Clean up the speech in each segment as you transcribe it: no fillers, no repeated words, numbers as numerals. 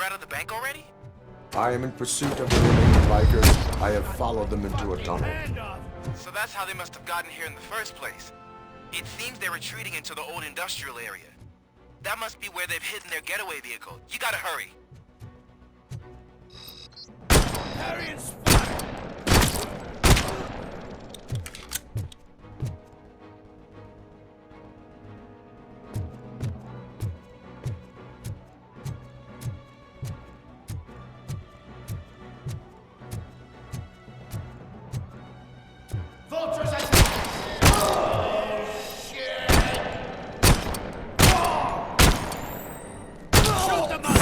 out of the bank already? I am in pursuit of the remaining bikers. I have followed them into a tunnel. So that's how they must have gotten here in the first place. It seems they're retreating into the old industrial area. That must be where they've hidden their getaway vehicle. You gotta hurry. Hurry and spot! Vultures attack! Oh, shit! Shoot them up!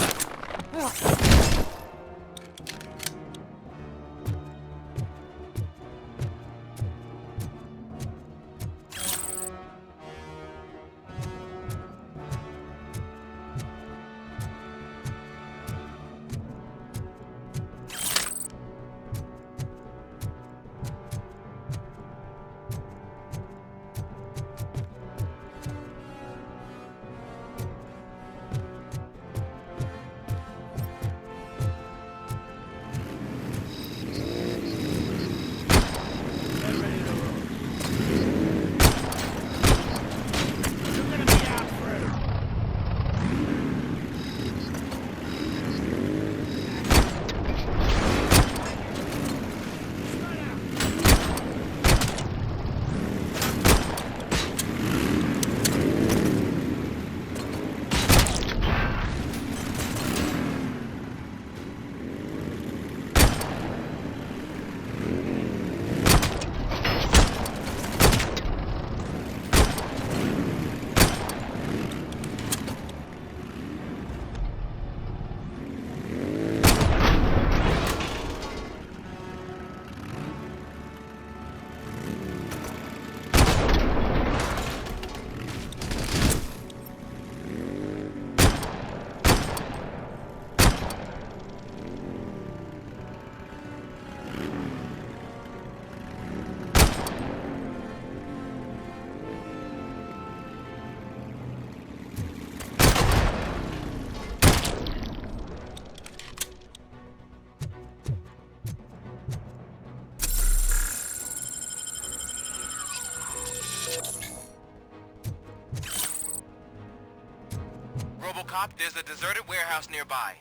Robocop, there's a deserted warehouse nearby.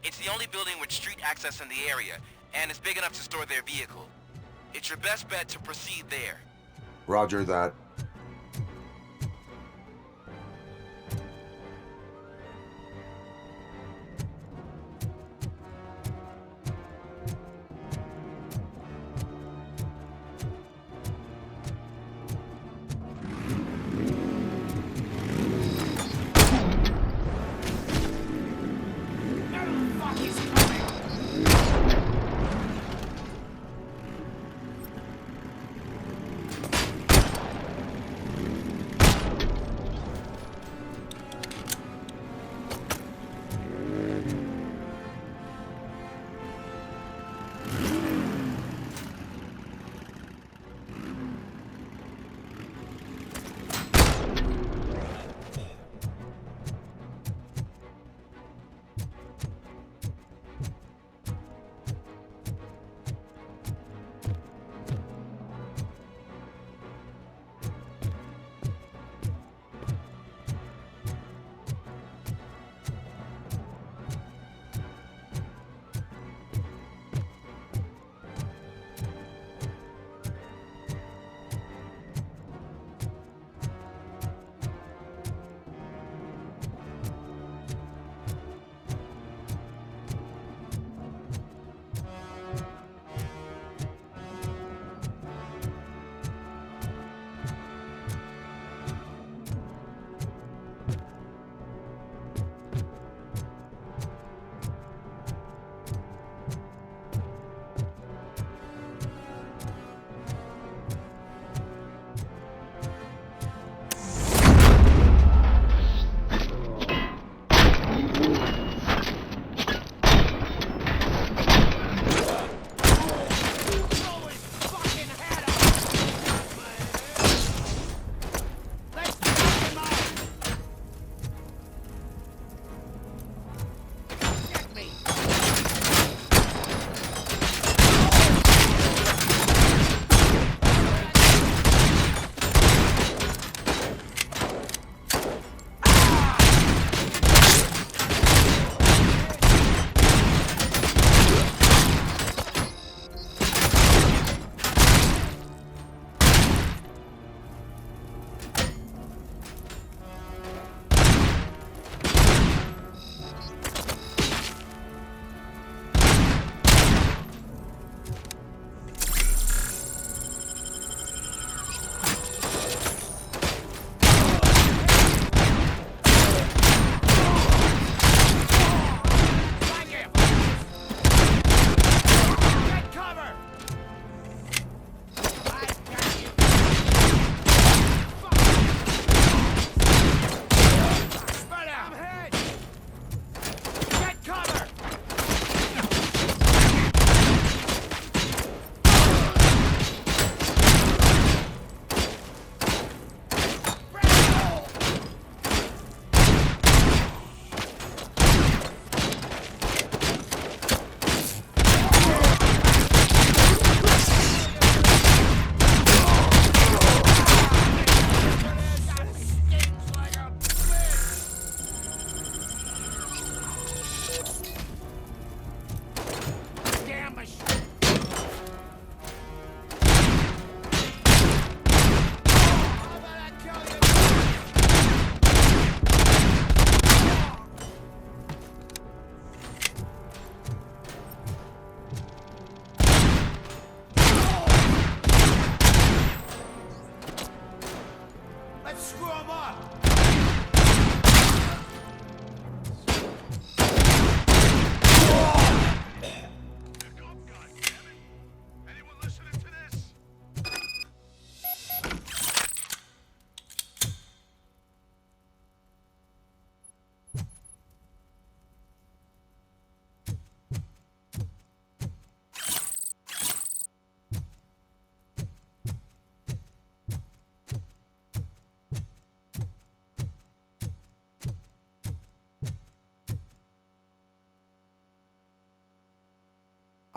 It's the only building with street access in the area, and it's big enough to store their vehicle. It's your best bet to proceed there. Roger that.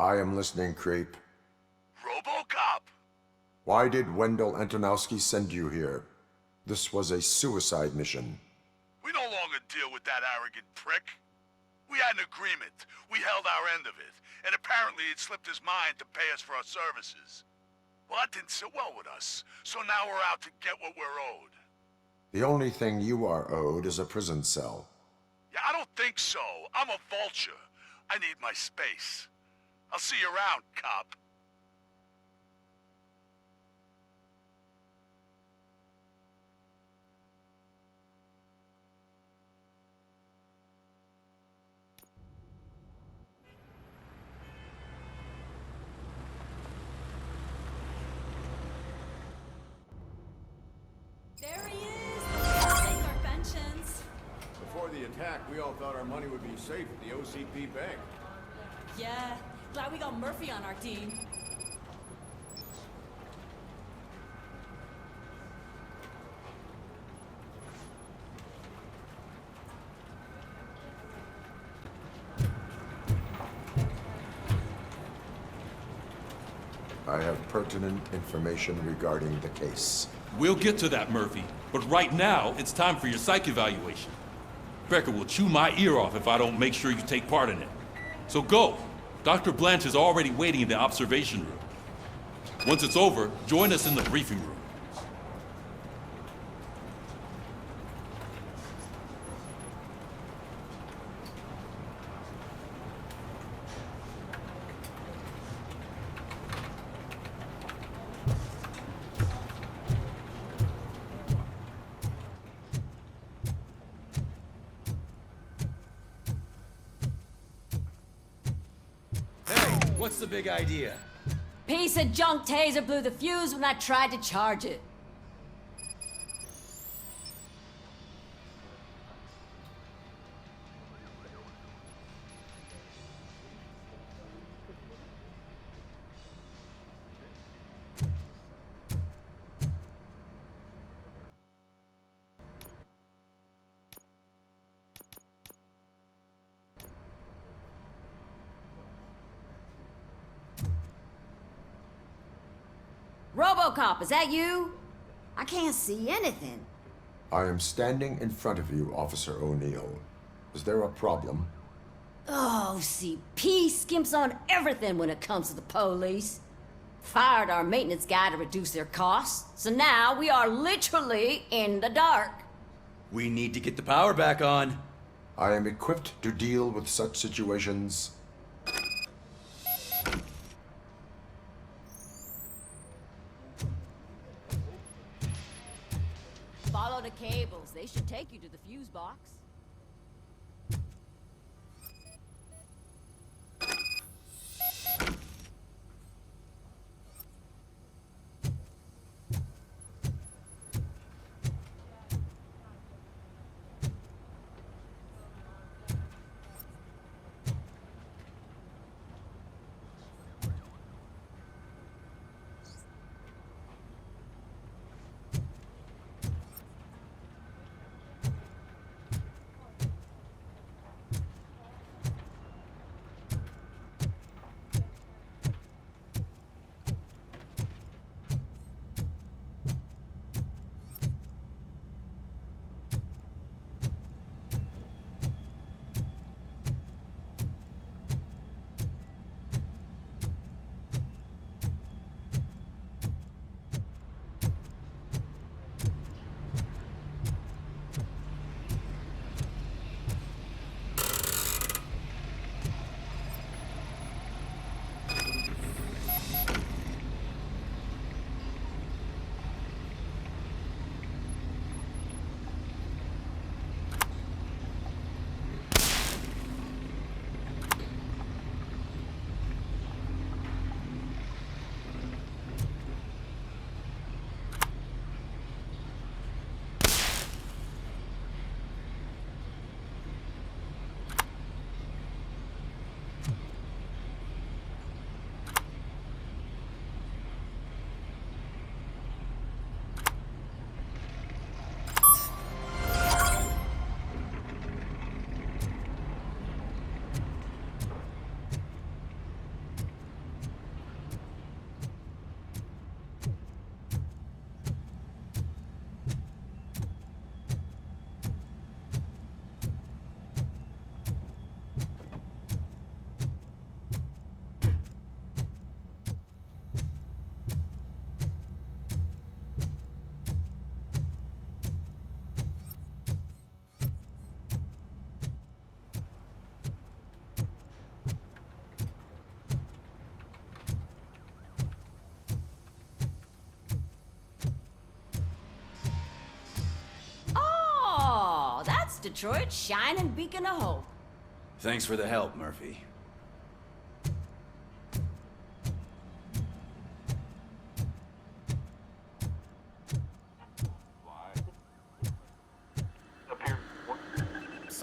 I am listening, creep. Robocop! Why did Wendell Antonowski send you here? This was a suicide mission. We no longer deal with that arrogant prick. We had an agreement. We held our end of it. And apparently it slipped his mind to pay us for our services. Well, that didn't sit well with us. So now we're out to get what we're owed. The only thing you are owed is a prison cell. Yeah, I don't think so. I'm a vulture. I need my space. I'll see you around, cop. There he is! Paying our pensions. Before the attack, we all thought our money would be safe at the OCP bank. Yeah, glad we got Murphy on our team. I have pertinent information regarding the case. We'll get to that, Murphy. But right now, it's time for your psych evaluation. Becker will chew my ear off if I don't make sure you take part in it. So go. Dr. Blanche is already waiting in the observation room. Once it's over, join us in the briefing room. What's the big idea? Piece of junk taser blew the fuse when I tried to charge it. Robocop, is that you? I can't see anything. I am standing in front of you, Officer O'Neill. Is there a problem? Oh, CP skimps on everything when it comes to the police. Fired our maintenance guy to reduce their costs, so now we are literally in the dark. We need to get the power back on. I am equipped to deal with such situations. Follow the cables. They should take you to the fuse box. Detroit's shining beacon of hope. Thanks for the help, Murphy.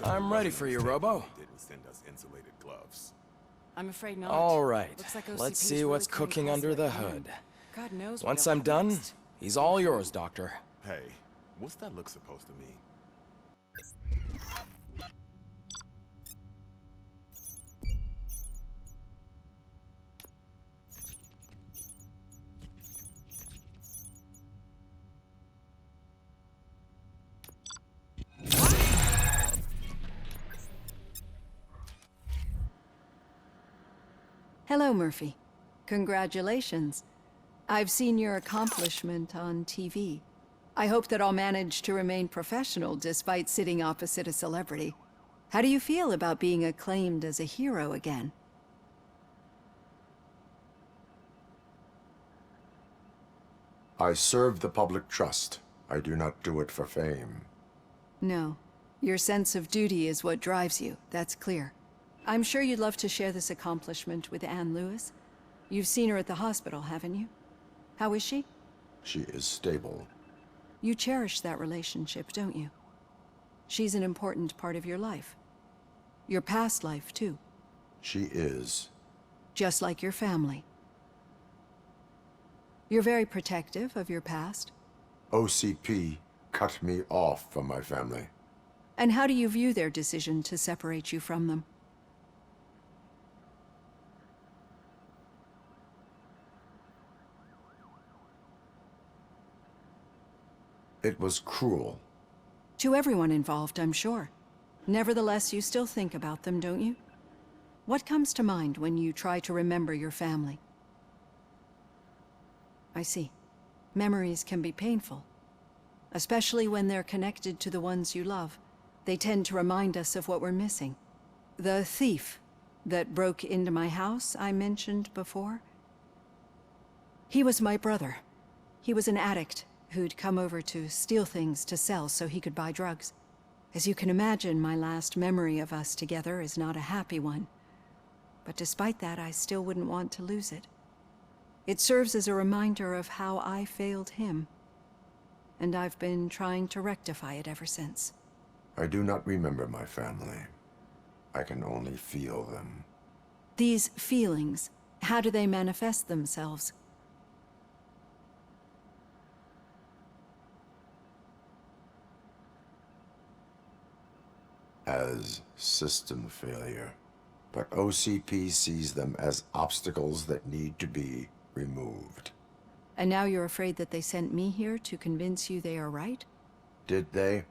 I'm ready for you, Robo. Didn't send us insulated gloves. I'm afraid not. All right. Looks like Let's OCP's see really what's playing cooking fast under like the that. hood. God knows what Once they'll I'm have done, next. he's all yours, Doctor. Hey, what's that look supposed to mean? Hello, Murphy. Congratulations. I've seen your accomplishment on TV. I hope that I'll manage to remain professional despite sitting opposite a celebrity. How do you feel about being acclaimed as a hero again? I serve the public trust. I do not do it for fame. No. Your sense of duty is what drives you, that's clear. I'm sure you'd love to share this accomplishment with Anne Lewis. You've seen her at the hospital, haven't you? How is she? She is stable. You cherish that relationship, don't you? She's an important part of your life. Your past life, too. She is. Just like your family. You're very protective of your past. OCP cut me off from my family. And how do you view their decision to separate you from them? It was cruel. To everyone involved, I'm sure. Nevertheless, you still think about them, don't you? What comes to mind when you try to remember your family? I see. Memories can be painful. Especially when they're connected to the ones you love. They tend to remind us of what we're missing. The thief that broke into my house I mentioned before? He was my brother. He was an addict who'd come over to steal things to sell so he could buy drugs. As you can imagine, my last memory of us together is not a happy one. But despite that, I still wouldn't want to lose it. It serves as a reminder of how I failed him. And I've been trying to rectify it ever since. I do not remember my family. I can only feel them. These feelings, how do they manifest themselves? As system failure. But OCP sees them as obstacles that need to be removed. And now you're afraid that they sent me here to convince you they are right? Did they?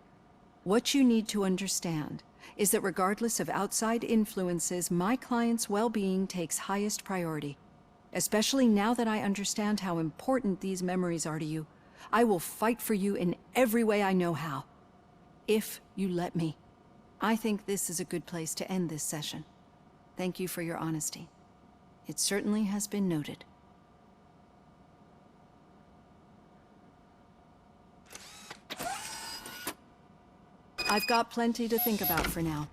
What you need to understand is that regardless of outside influences, my client's well-being takes highest priority. Especially now that I understand how important these memories are to you. I will fight for you in every way I know how. If you let me. I think this is a good place to end this session. Thank you for your honesty. It certainly has been noted. I've got plenty to think about for now.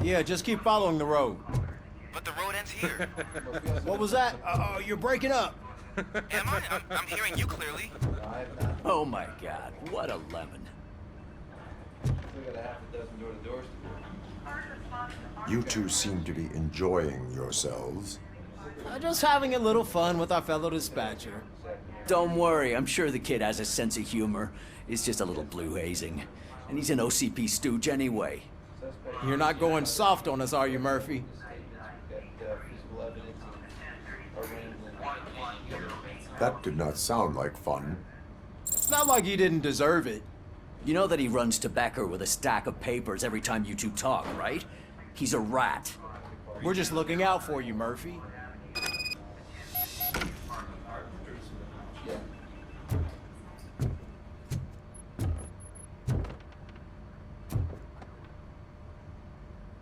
Yeah, just keep following the road. But the road ends here. What was that? You're breaking up. Am I? I'm hearing you clearly. Oh my god, what a lemon. You two seem to be enjoying yourselves. Just having a little fun with our fellow dispatcher. Don't worry, I'm sure the kid has a sense of humor. It's just a little blue hazing. And he's an OCP stooge anyway. You're not going soft on us, are you, Murphy? That did not sound like fun. It's not like you didn't deserve it. You know that he runs tobacco with a stack of papers every time you two talk, right? He's a rat. We're just looking out for you, Murphy.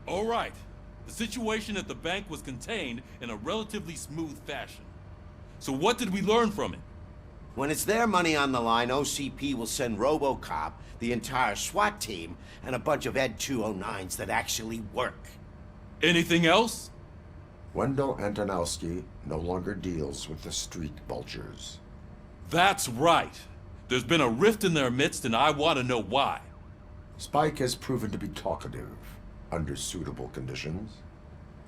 All right. The situation at the bank was contained in a relatively smooth fashion. So what did we learn from it? When it's their money on the line, OCP will send Robocop, the entire SWAT team, and a bunch of Ed 209s that actually work. Anything else? Wendell Antonowski no longer deals with the street vultures. That's right. There's been a rift in their midst, and I want to know why. Spike has proven to be talkative under suitable conditions.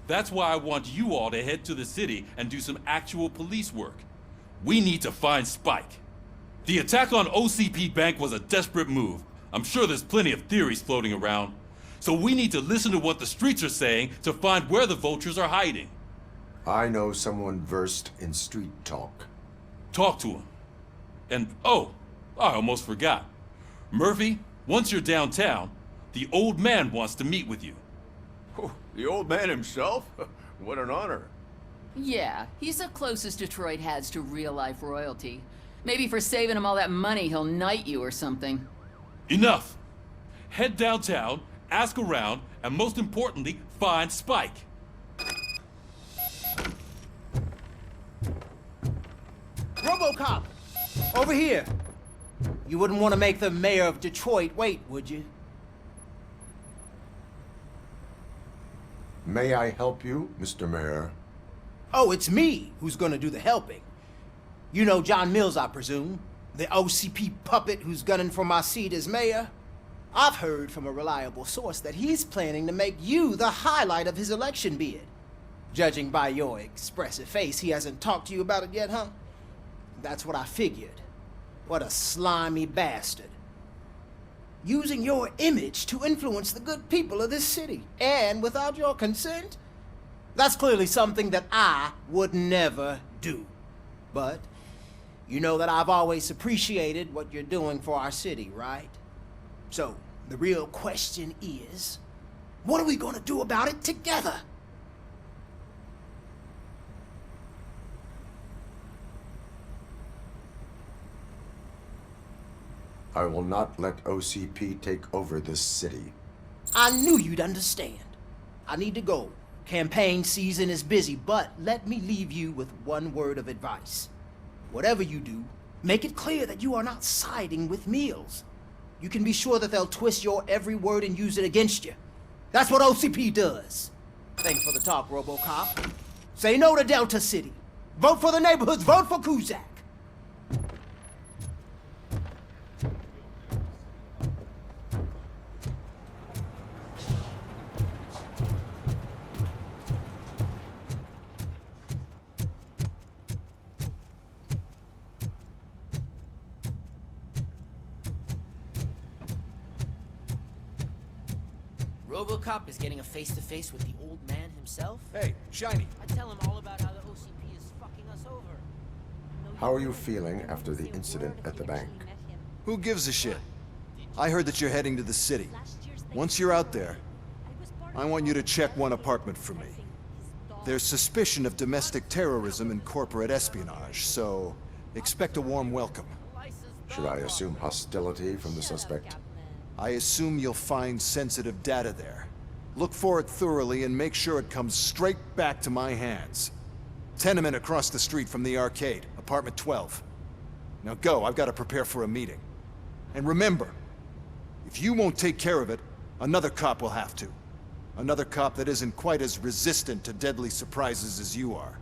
That's why I want you all to head to the city and do some actual police work. We need to find Spike. The attack on OCP Bank was a desperate move. I'm sure there's plenty of theories floating around. So we need to listen to what the streets are saying to find where the vultures are hiding. I know someone versed in street talk. Talk to him. And, oh, I almost forgot. Murphy, once you're downtown, the old man wants to meet with you. Oh, the old man himself? What an honor. Yeah, he's the closest Detroit has to real-life royalty. Maybe for saving him all that money, he'll knight you or something. Enough! Head downtown, ask around, and most importantly, find Spike. Robocop! Over here! You wouldn't want to make the mayor of Detroit wait, would you? May I help you, Mr. Mayor? Oh, it's me who's gonna do the helping. You know John Mills, I presume? The OCP puppet who's gunning for my seat as mayor? I've heard from a reliable source that he's planning to make you the highlight of his election bid. Judging by your expressive face, he hasn't talked to you about it yet, huh? That's what I figured. What a slimy bastard. Using your image to influence the good people of this city, and without your consent? That's clearly something that I would never do. But you know that I've always appreciated what you're doing for our city, right? So, the real question is, what are we gonna do about it together? I will not let OCP take over this city. I knew you'd understand. I need to go. Campaign season is busy, but let me leave you with one word of advice. Whatever you do, make it clear that you are not siding with Mills. You can be sure that they'll twist your every word and use it against you. That's what OCP does. Thanks for the talk, Robocop. Say no to Delta City. Vote for the neighborhoods. Vote for Kuzak. Robocop is getting a face-to-face with the old man himself? Hey, Shiny. I tell him all about how the OCP is fucking us over. How are you feeling after the incident at the bank? Who gives a shit? I heard that you're heading to the city. Once you're out there, I want you to check one apartment for me. There's suspicion of domestic terrorism and corporate espionage, so expect a warm welcome. Should I assume hostility from the suspect? I assume you'll find sensitive data there. Look for it thoroughly and make sure it comes straight back to my hands. Tenement across the street from the arcade, apartment 12. Now go, I've got to prepare for a meeting. And remember, if you won't take care of it, another cop will have to. Another cop that isn't quite as resistant to deadly surprises as you are.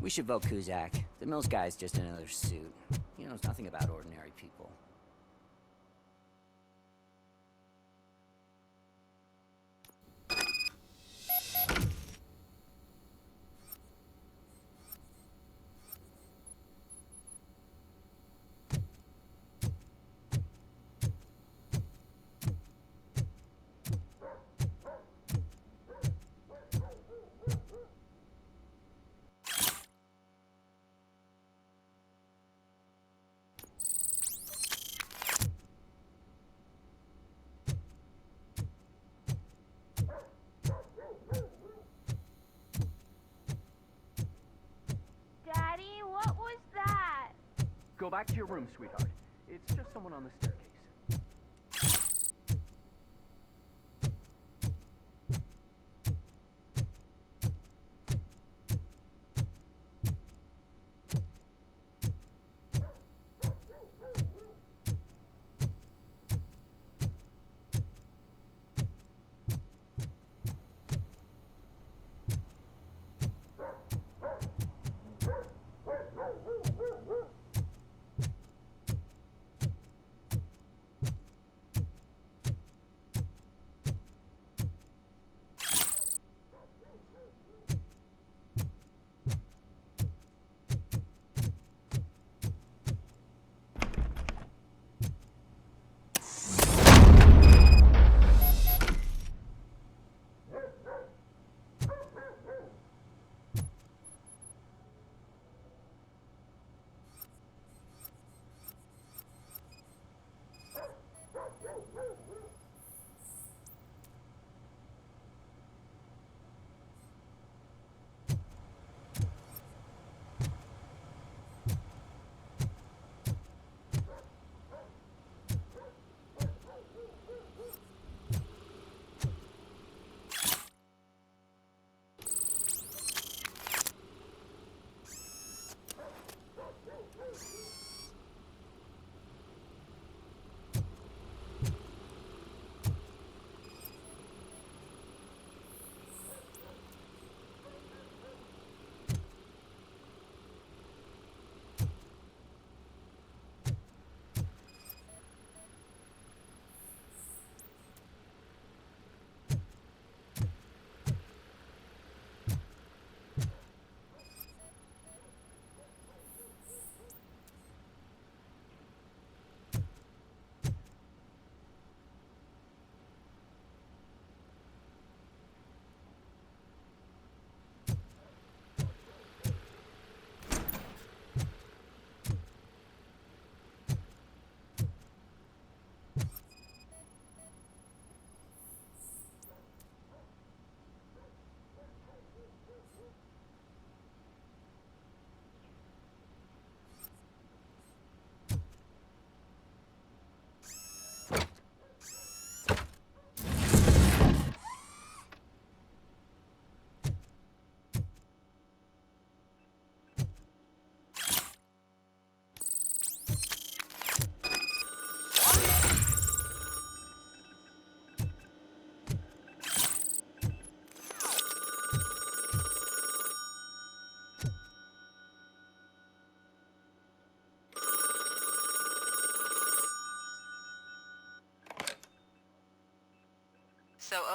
We should vote Kuzak. The Mills guy's just another suit. He knows nothing about ordinary people. Go back to your room, sweetheart. It's just someone on the staircase.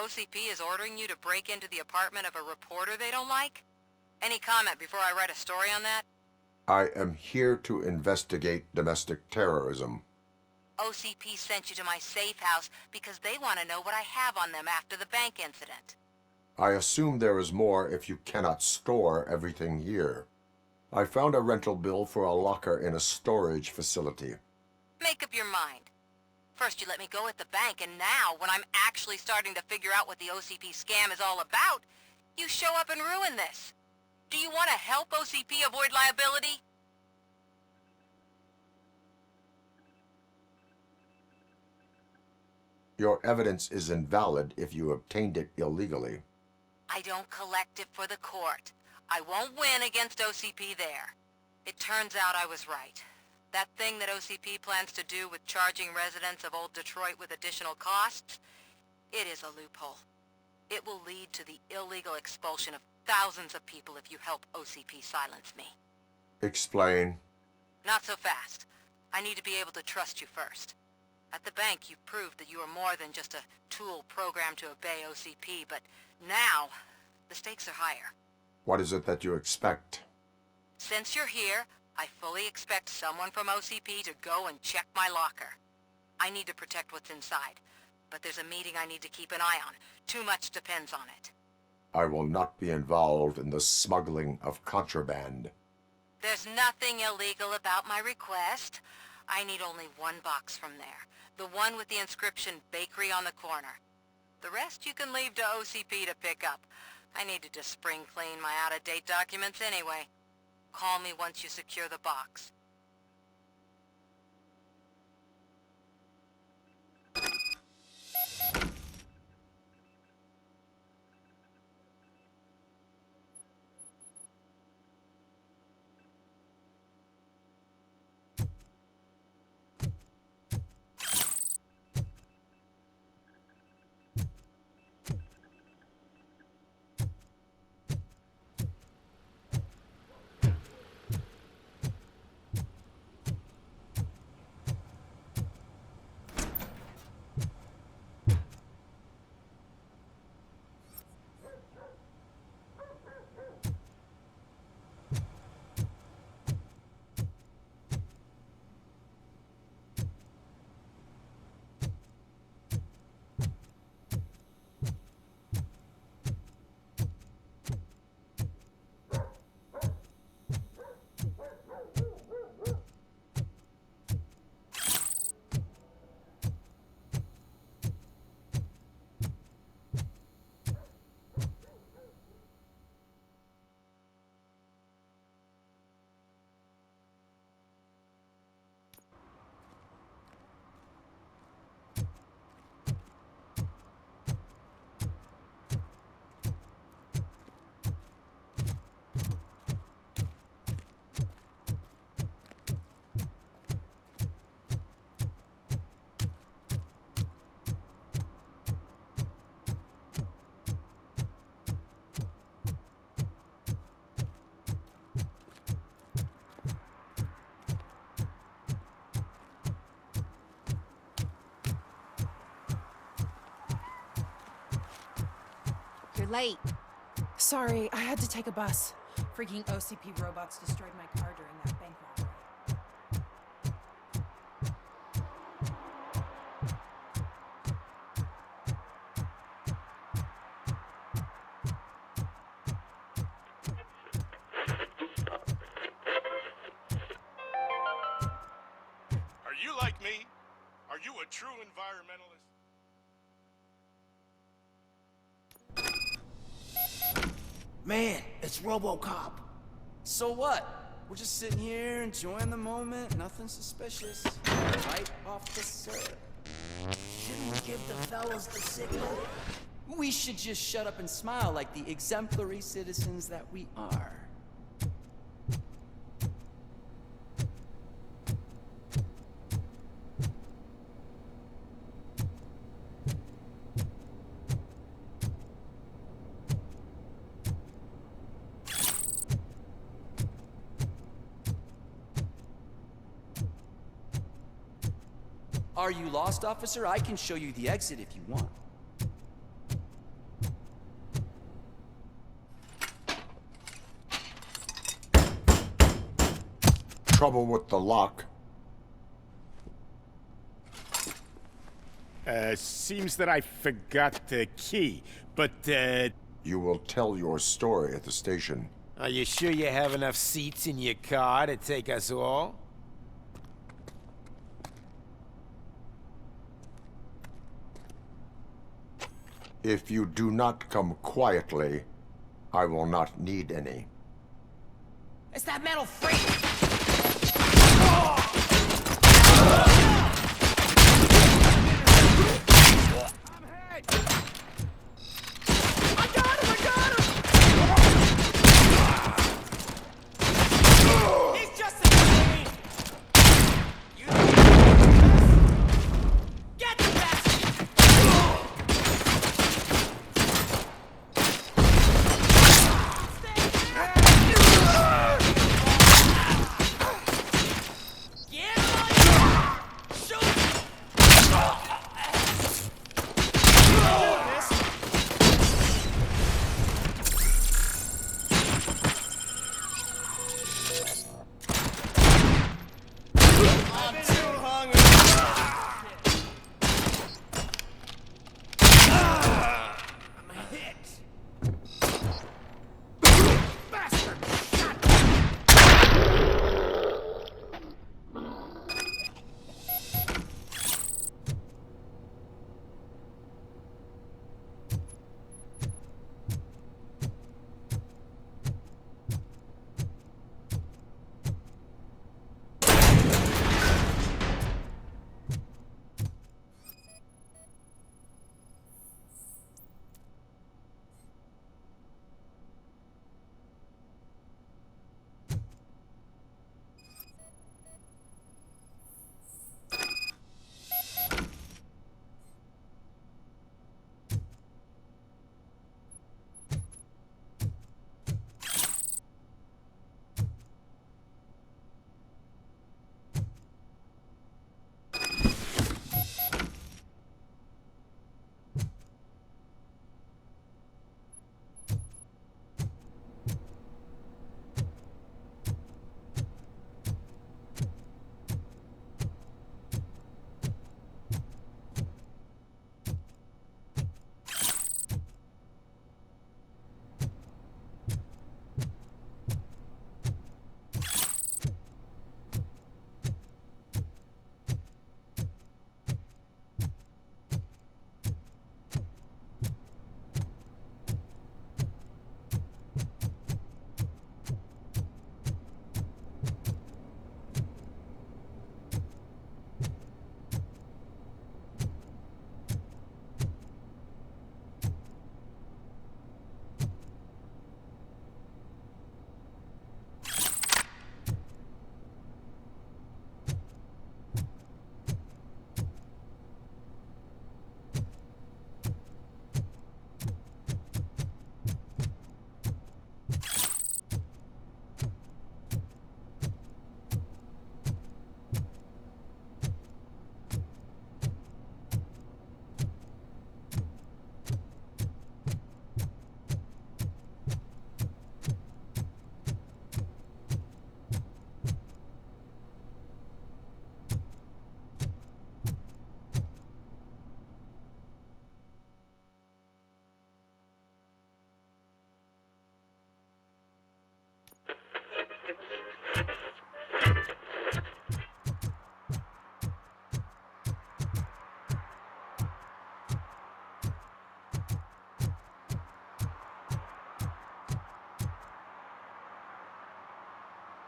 OCP is ordering you to break into the apartment of a reporter they don't like? Any comment before I write a story on that? I am here to investigate domestic terrorism. OCP sent you to my safe house because they want to know what I have on them after the bank incident. I assume there is more if you cannot store everything here. I found a rental bill for a locker in a storage facility. Make up your mind. First you let me go at the bank, and now, when I'm actually starting to figure out what the OCP scam is all about, you show up and ruin this. Do you want to help OCP avoid liability? Your evidence is invalid if you obtained it illegally. I don't collect it for the court. I won't win against OCP there. It turns out I was right. That thing that OCP plans to do with charging residents of Old Detroit with additional costs, it is a loophole. It will lead to the illegal expulsion of thousands of people if you help OCP silence me. Explain. Not so fast. I need to be able to trust you first. At the bank, you proved that you are more than just a tool programmed to obey OCP, but now, the stakes are higher. What is it that you expect? Since you're here, I fully expect someone from OCP to go and check my locker. I need to protect what's inside, but there's a meeting I need to keep an eye on. Too much depends on it. I will not be involved in the smuggling of contraband. There's nothing illegal about my request. I need only one box from there. The one with the inscription Bakery on the corner. The rest you can leave to OCP to pick up. I needed to spring clean my out-of-date documents anyway. Call me once you secure the box. You're late. Sorry, I had to take a bus. Freaking OCP robots destroyed my car during that bank robbery. Are you like me? Are you a true environmentalist? Man, it's Robocop. So what? We're just sitting here enjoying the moment, nothing suspicious. Right, officer? Shouldn't we give the fellas the signal? We should just shut up and smile like the exemplary citizens that we are. Are you lost, officer? I can show you the exit if you want. trouble with the lock? Seems that I forgot the key, but, You will tell your story at the station. Are you sure you have enough seats in your car to take us all? If you do not come quietly, I will not need any. It's that metal freak!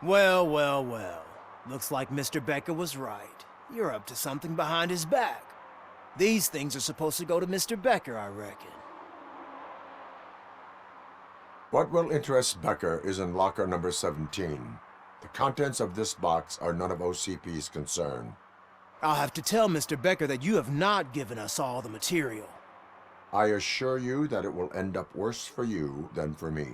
Well, well, well. Looks like Mr. Becker was right. You're up to something behind his back. These things are supposed to go to Mr. Becker, I reckon. What will interest Becker is in locker number 17. The contents of this box are none of OCP's concern. I'll have to tell Mr. Becker that you have not given us all the material. I assure you that it will end up worse for you than for me.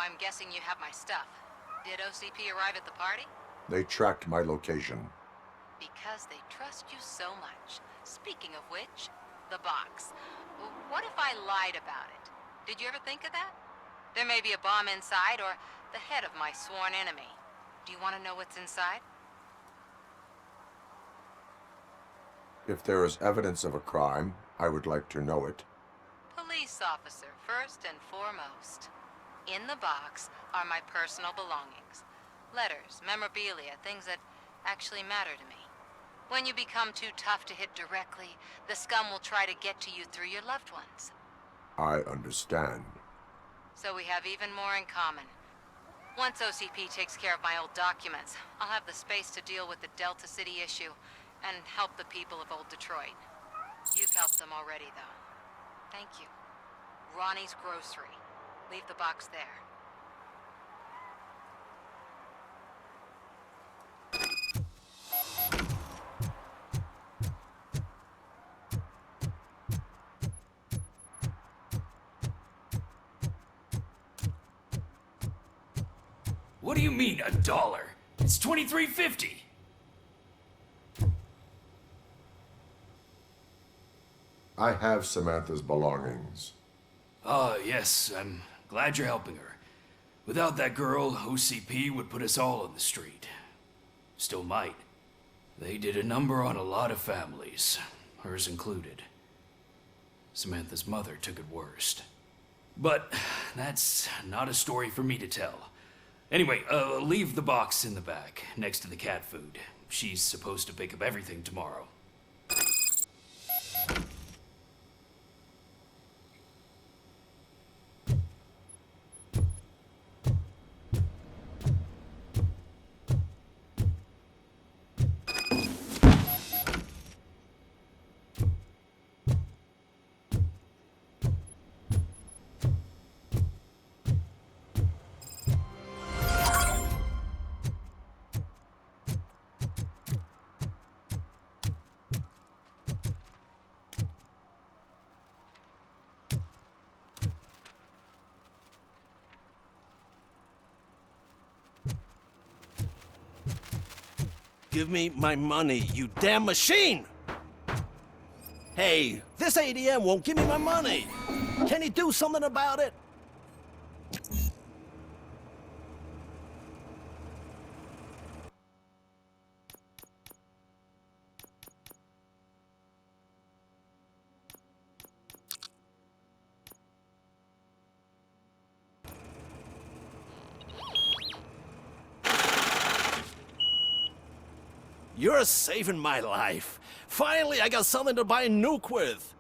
I'm guessing you have my stuff. Did OCP arrive at the party? They tracked my location. Because they trust you so much. Speaking of which, the box. What if I lied about it? Did you ever think of that? There may be a bomb inside, or the head of my sworn enemy. Do you want to know what's inside? If there is evidence of a crime, I would like to know it. Police officer, first and foremost. In the box are my personal belongings. Letters, memorabilia, things that actually matter to me. When you become too tough to hit directly, the scum will try to get to you through your loved ones. I understand. So we have even more in common. Once OCP takes care of my old documents, I'll have the space to deal with the Delta City issue and help the people of Old Detroit. You've helped them already, though. Thank you. Ronnie's Grocery. Leave the box there. What do you mean, $1? It's $23.50. I have Samantha's belongings. Ah, yes, I'm glad you're helping her. Without that girl, OCP would put us all on the street. Still might. They did a number on a lot of families, hers included. Samantha's mother took it worst. But that's not a story for me to tell. Anyway, leave the box in the back, next to the cat food. She's supposed to pick up everything tomorrow. Give me my money, you damn machine! Hey, this ATM won't give me my money! Can you do something about it? You're saving my life. Finally, I got something to buy a nuke with.